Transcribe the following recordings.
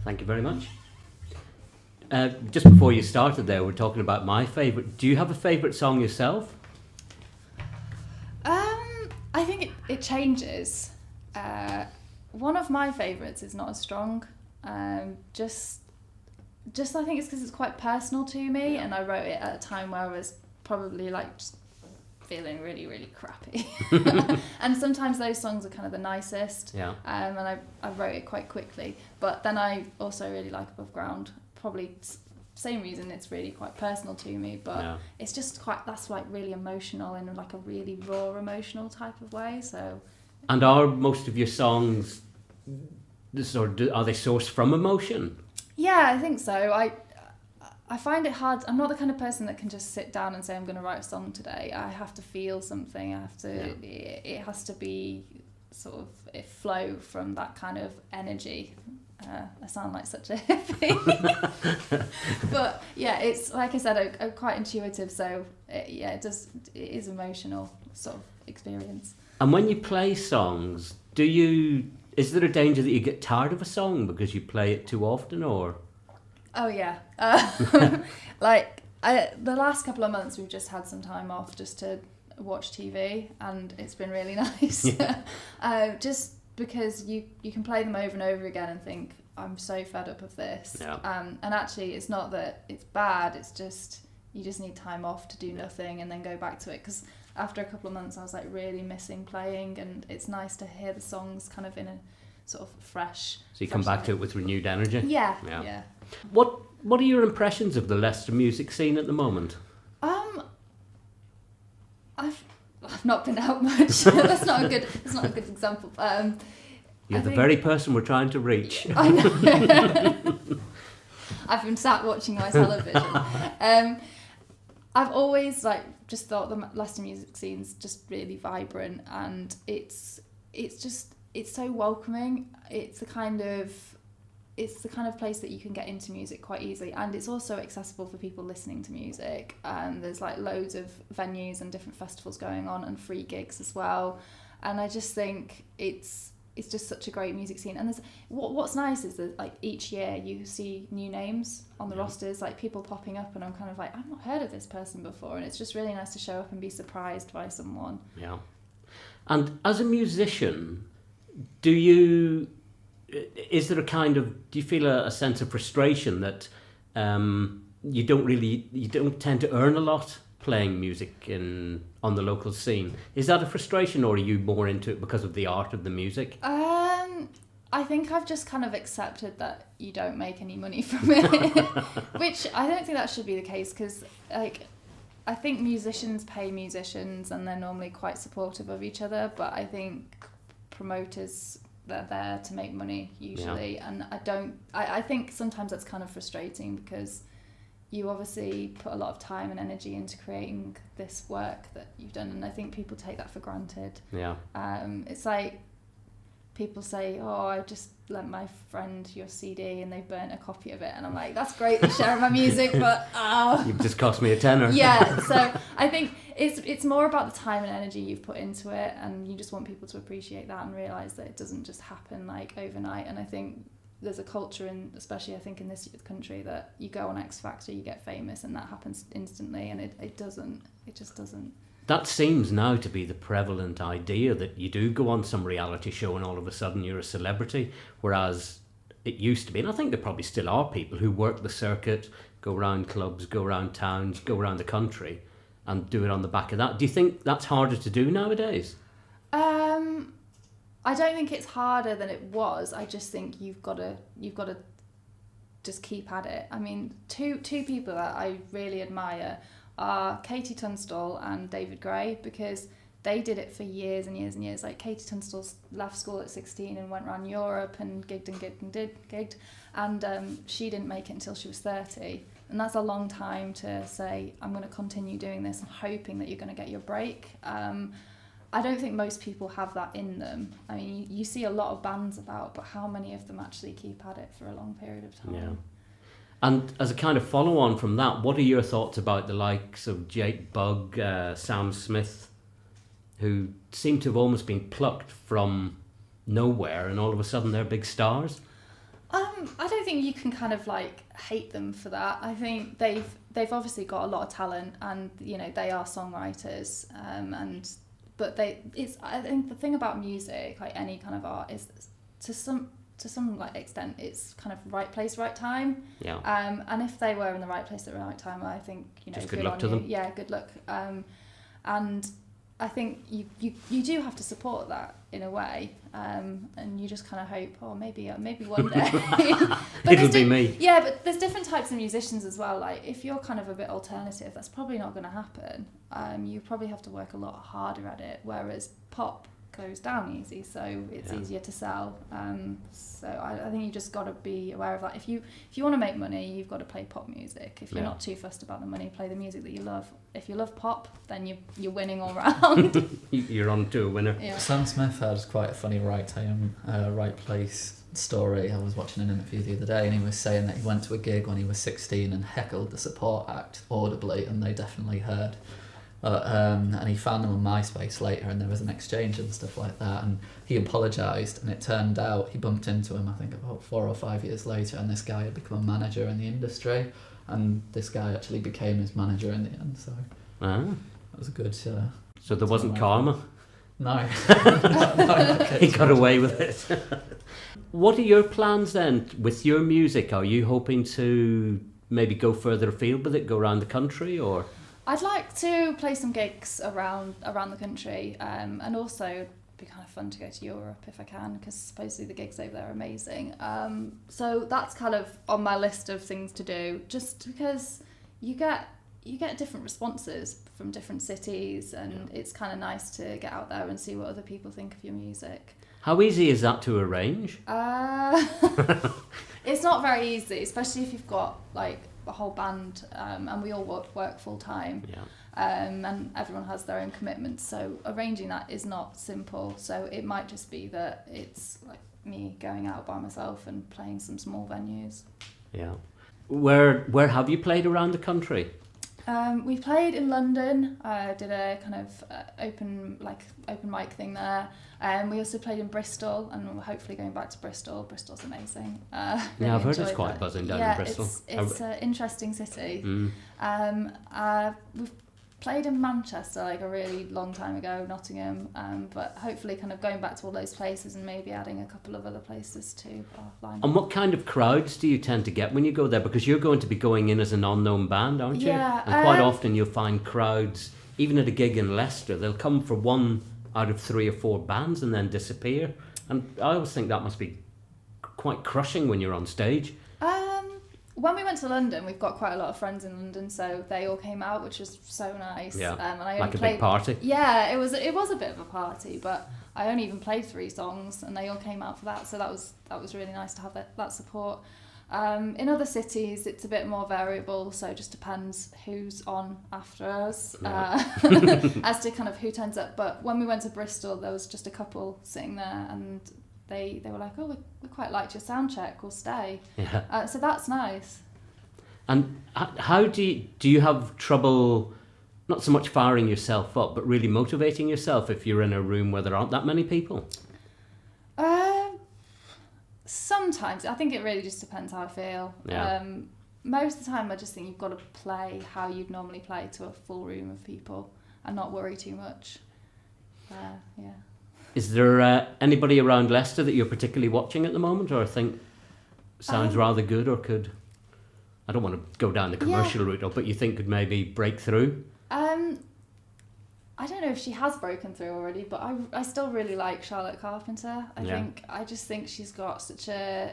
Thank you very much. Just before you started there, we're talking about my favourite. Do you have a favourite song yourself? I think it changes. One of my favourites is not as strong. Just I think it's because it's quite personal to me, and I wrote it at a time where I was probably like just feeling really, really crappy. And sometimes those songs are kind of the nicest. Yeah. And I wrote it quite quickly. But then I also really like Above Ground. Probably same reason, it's really quite personal to me, but it's just that's like really emotional in like a really raw emotional type of way. So. And are most of your songs are they sourced from emotion? Yeah, I think so. I find it hard. I'm not the kind of person that can just sit down and say I'm going to write a song today. I have to feel something. It has to be sort of flow from that kind of energy. I sound like such a hippie. But yeah, it's like I said, I'm quite intuitive, so it is emotional sort of experience. And when you play songs, is there a danger that you get tired of a song because you play it too often, or? Oh yeah. The last couple of months we've just had some time off just to watch TV, and it's been really nice. Just because you can play them over and over again and think, I'm so fed up of this. Yeah. And actually, it's not that it's bad, it's just you just need time off to do nothing and then go back to it. Because after a couple of months, I was like really missing playing, and it's nice to hear the songs kind of in a sort of fresh. So you come back to it with renewed energy? Yeah. What are your impressions of the Leicester music scene at the moment? I've not been out much. That's not a good example. You're the very person we're trying to reach. I know. I've been sat watching my television. I've always just thought the Leicester music scene's just really vibrant, and it's so welcoming. It's the kind of place that you can get into music quite easily, and it's also accessible for people listening to music. There's loads of venues and different festivals going on, and free gigs as well. And I just think it's just such a great music scene. And there's what's nice is that each year you see new names on the rosters, people popping up, and I'm kind of I've not heard of this person before, and it's just really nice to show up and be surprised by someone. Yeah. And as a musician, do you feel a sense of frustration that you don't tend to earn a lot playing music on the local scene? Is that a frustration, or are you more into it because of the art of the music? I think I've just kind of accepted that you don't make any money from it, which I don't think that should be the case, because I think musicians pay musicians, and they're normally quite supportive of each other, but I think promoters, they're there to make money usually. And I think sometimes that's kind of frustrating, because you obviously put a lot of time and energy into creating this work that you've done, and I think people take that for granted. It's people say, oh, I just lent my friend your CD and they burnt a copy of it, and I'm like, that's great, they're sharing my music, but you've just cost me a tenner. So I think it's more about the time and energy you've put into it, and you just want people to appreciate that and realise that it doesn't just happen overnight. And I think there's a culture, especially I think in this country, that you go on X Factor, you get famous, and that happens instantly, and it just doesn't. That seems now to be the prevalent idea, that you do go on some reality show and all of a sudden you're a celebrity, whereas it used to be, and I think there probably still are people who work the circuit, go around clubs, go around towns, go around the country and do it on the back of that. Do you think that's harder to do nowadays? I don't think it's harder than it was. I just think you've got to just keep at it. I mean, two people that I really admire are Katie Tunstall and David Gray, because they did it for years and years and years. Katie Tunstall left school at 16 and went around Europe and gigged, and she didn't make it until she was 30. And that's a long time to say, I'm going to continue doing this and hoping that you're going to get your break. I don't think most people have that in them. I mean, you see a lot of bands about, but how many of them actually keep at it for a long period of time? Yeah. And as a kind of follow-on from that, what are your thoughts about the likes of Jake Bugg, Sam Smith, who seem to have almost been plucked from nowhere and all of a sudden they're big stars? I don't think you can kind of hate them for that. I think they've obviously got a lot of talent, and they are songwriters, but I think the thing about music, any kind of art, is to some extent it's kind of right place, right time. And if they were in the right place at the right time, I think just good luck to them. Yeah, good luck. And I think you do have to support that in a way, and you just kind of hope, maybe one day. It'll be me. Yeah, but there's different types of musicians as well. If you're kind of a bit alternative, that's probably not going to happen. You probably have to work a lot harder at it, whereas pop goes down easy, so it's easier to sell. So I think you just got to be aware of that. If you want to make money, you've got to play pop music. If you're not too fussed about the money, play the music that you love. If you love pop, then you're winning all round. You're on to a winner. Yeah. Sam Smith had quite a funny right time, right place story. I was watching an interview the other day, and he was saying that he went to a gig when he was 16 and heckled the support act audibly, and they definitely heard. And he found them on MySpace later, and there was an exchange and stuff like that, and he apologised, and it turned out he bumped into him, I think about 4 or 5 years later, and this guy had become a manager in the industry, and this guy actually became his manager in the end, so that was a good So there wasn't karma. No. He got away with it. What are your plans then with your music? Are you hoping to maybe go further afield with it, go around the country, or? I'd like to play some gigs around the country, and also it'd be kind of fun to go to Europe if I can, because supposedly the gigs over there are amazing. So that's kind of on my list of things to do, just because you get different responses from different cities, and it's kind of nice to get out there and see what other people think of your music. How easy is that to arrange? It's not very easy, especially if you've got like a whole band, and we all work full time. Yeah. And everyone has their own commitments, so arranging that is not simple. So it might just be that it's like me going out by myself and playing some small venues. Yeah. Where have you played around the country? We played in London. Did a kind of open mic thing there. We also played in Bristol, and we're hopefully going back to Bristol. Bristol's amazing. Really I've heard it's quite buzzing down in Bristol. It's an interesting city. We've played in Manchester like a really long time ago, Nottingham, but hopefully kind of going back to all those places and maybe adding a couple of other places to our lineup. And what kind of crowds do you tend to get when you go there? Because you're going to be going in as an unknown band, aren't you? Yeah. And quite often you'll find crowds, even at a gig in Leicester, they'll come for one out of 3 or 4 bands and then disappear. And I always think that must be quite crushing when you're on stage. When we went to London, we've got quite a lot of friends in London, so they all came out, which was so nice. Yeah, and I only like a played, big party. Yeah, it was a bit of a party, but I only even played 3 songs, and they all came out for that, so that was really nice to have that support. In other cities, it's a bit more variable, so it just depends who's on after us, as to kind of who turns up. But when we went to Bristol, there was just a couple sitting there, and they were like, "Oh, we quite liked your sound check. We'll stay." Yeah. So that's nice. And how do you have trouble, not so much firing yourself up, but really motivating yourself if you're in a room where there aren't that many people? Sometimes. I think it really just depends how I feel. Yeah. Most of the time I just think you've got to play how you'd normally play to a full room of people and not worry too much. Yeah. Is there anybody around Leicester that you're particularly watching at the moment, or think sounds rather good, or could, I don't want to go down the commercial route, but you think could maybe break through? I don't know if she has broken through already, but I still really like Charlotte Carpenter. I just think she's got such a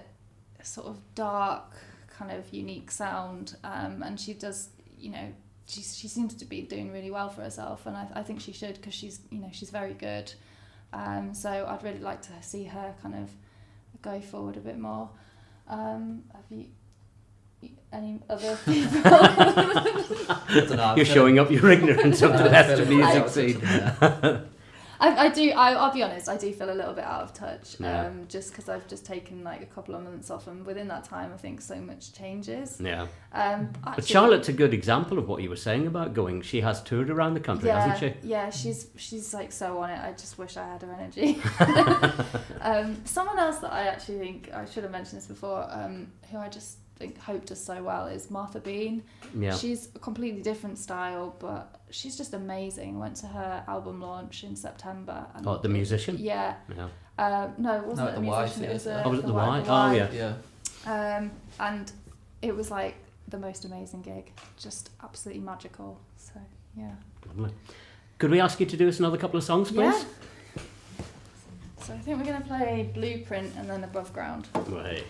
sort of dark, kind of unique sound, and she does, she seems to be doing really well for herself, and I think she should, because she's very good. So I'd really like to see her kind of go forward a bit more. Have you any other people? I don't know, You're showing up your ignorance of the Leicester music scene. I'll be honest, I do feel a little bit out of touch, just because I've just taken like a couple of months off, and within that time I think so much changes. Yeah. Actually, But Charlotte's a good example of what you were saying about going. She has toured around the country, hasn't she? Yeah, she's like so on it. I just wish I had her energy. Someone else that I actually think, I should have mentioned this before, who I just think Hope does so well, is Martha Bean. Yeah. She's a completely different style, but she's just amazing. Went to her album launch in September. And The Musician? Yeah. No, it wasn't at The the Y Musician. It was Theatre. Was it the Y? The Oh, Y. yeah. And it was like the most amazing gig, just absolutely magical. So yeah. Lovely. Could we ask you to do us another couple of songs, please? Yeah. So I think we're going to play Blueprint and then Above Ground. Right.